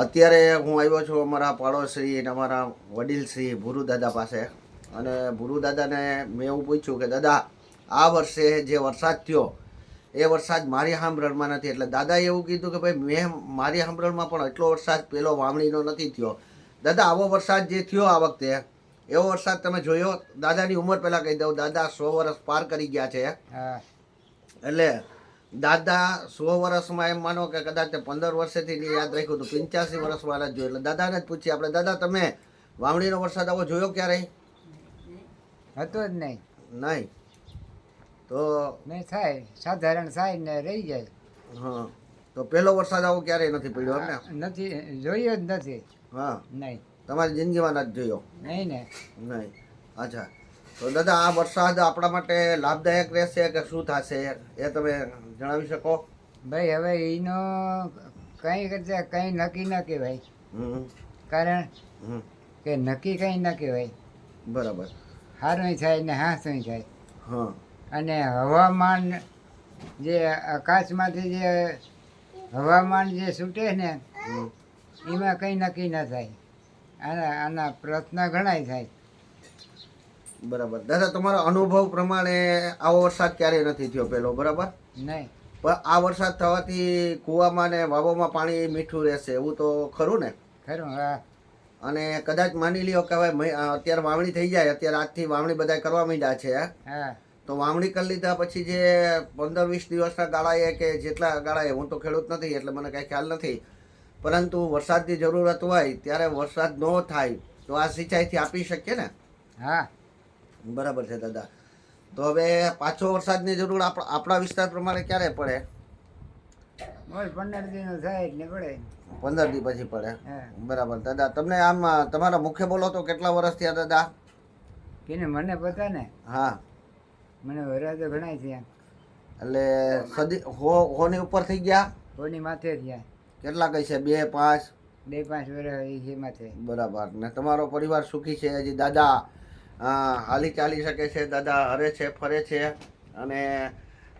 અત્યારે હું આવ્યો છું અમારા પાડોશી અને અમારા વડીલ શ્રી ભુરુ દાદા પાસે. અને ભુરુ દાદાને મેં એવું પૂછ્યું કે દાદા, આ વર્ષે જે વરસાદ થયો એ વરસાદ મારી સાંભળમાં નથી. એટલે દાદાએ એવું કીધું કે ભાઈ મેં મારી સાંભળમાં પણ એટલો વરસાદ પેલો વાવણીનો નથી થયો. દાદા, આવો વરસાદ જે થયો આ વખતે, એવો વરસાદ તમે જોયો? દાદાની ઉંમર પહેલાં કહી દઉં, દાદા 100 વર્ષ પાર કરી ગયા છે. એટલે દાદા 100 વર્ષમાં એમ માનો કે કદાચ 15 વર્ષેથી નહીં યાદ રાખ્યું હતું, 85 વર્ષમાં જ જોયું. એટલે દાદાને જ પૂછીએ આપણે, દાદા તમે વાવણીનો વરસાદ આવો જોયો ક્યારેય? હતો જ નહીં. નહીં તો નહીં થાય, સાધારણ થાય ને રહી જાય. હા, તો પહેલો વરસાદ આવો ક્યારેય નથી પડ્યો એમ ને? નથી જોયો જ નથી. હા, નહીં તમારી જિંદગીમાં નથી જોયો? નહીં ને. નહીં. અચ્છા, તો દાદા આ વરસાદ આપણા માટે લાભદાયક રહેશે કે શું થશે એ તમે જણાવી શકો? ભાઈ હવે એનો કંઈ કરતા કંઈ નક્કી ન કહેવાય. હમ કારણ હમ કે નક્કી કંઈ ન કહેવાય. બરાબર. સારું થાય ને હાંસું થાય. હા. અને હવામાન જે આકાશમાંથી જે હવામાન જે છૂટે ને હમ. એમાં કંઈ નક્કી ન થાય. આના પ્રશ્ન ઘણાય થાય. બરાબર. દાદા, તમારા અનુભવ પ્રમાણે આવો વરસાદ ક્યારેય નથી થયો પેલો, બરાબર? નહીં. પણ આ વરસાદ થવાથી કૂવામાં ને વાવોમાં પાણી મીઠું રહેશે એવું તો ખરું ને? ખરું. હા. અને કદાચ માની લ્યો કે હવે અત્યારે વાવણી થઈ જાય, અત્યારે આજથી વાવણી બધા કરવા માંડ્યા છે, હા. તો વાવણી કરી લીધા પછી જે 15-20 દિવસના ગાળાએ કે જેટલા ગાળાએ, હું તો ખેડૂત નથી એટલે મને કાંઈ ખ્યાલ નથી, પરંતુ વરસાદની જરૂરત હોય ત્યારે વરસાદ ન થાય તો આ સિંચાઈથી આપી શકીએ ને? હા. બરાબર છે દાદા. તો હવે પાછો વરસાદની જરૂર આપણા વિસ્તાર પ્રમાણે ક્યારે પડે? બોલ 15 દિનો થાય એટલે પડે. 15 દી પછી પડે. હા. બરાબર. દાદા, તમને આમ તમારા મુખે બોલો તો કેટલા વર્ષ થયા દાદા? કેને મને પતા ને. હા, મને વરા તો ઘણાય થયા. એટલે સદી હોની ઉપર થઈ ગયા? કોની માથે થયા. કેટલા કઈ છે? 2, 5? 2-5 વર્ષ એ માથે. બરાબર. ને તમારો પરિવાર સુખી છે? હજી દાદા હાલી ચાલી શકે છે? દાદા હરે છે, ફરે છે? અને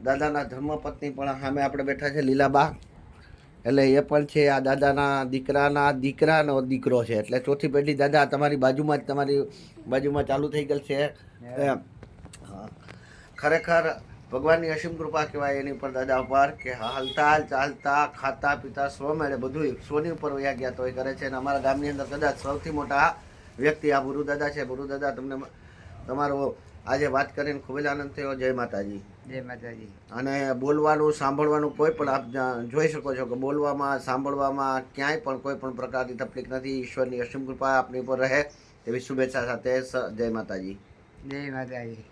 દાદાના ધર્મપત્ની પણ સામે આપણે બેઠા છે, લીલાબા. એટલે એ પણ છે આ દાદાના દીકરાનો દીકરો છે. એટલે ચોથી પેઢી દાદા તમારી બાજુમાં ચાલુ થઈ ગયેલ છે એમ. હા, ખરેખર ભગવાનની અસીમ કૃપા કહેવાય એની ઉપર દાદા ઉપર, કે હાલતા ચાલતા ખાતા પીતા સ્વમેળે બધું સોની ઉપર વયા ગયા તો એ કરે છે. અને અમારા ગામની અંદર કદાચ સૌથી મોટા વ્યક્તિ આ ભુરુ દાદા છે. ભુરુ દાદા, તમને તમારો આજે વાત કરીને ખૂબ જ આનંદ થયો. જય માતાજી. જય માતાજી. અને બોલવાનું સાંભળવાનું કોઈ પણ આપ જોઈ શકો છો કે બોલવામાં સાંભળવામાં ક્યાંય પણ કોઈ પણ પ્રકારની તકલીફ નથી. ઈશ્વરની અસીમ કૃપા આપણી ઉપર રહે તેવી શુભેચ્છા સાથે જય માતાજી. જય માતાજી.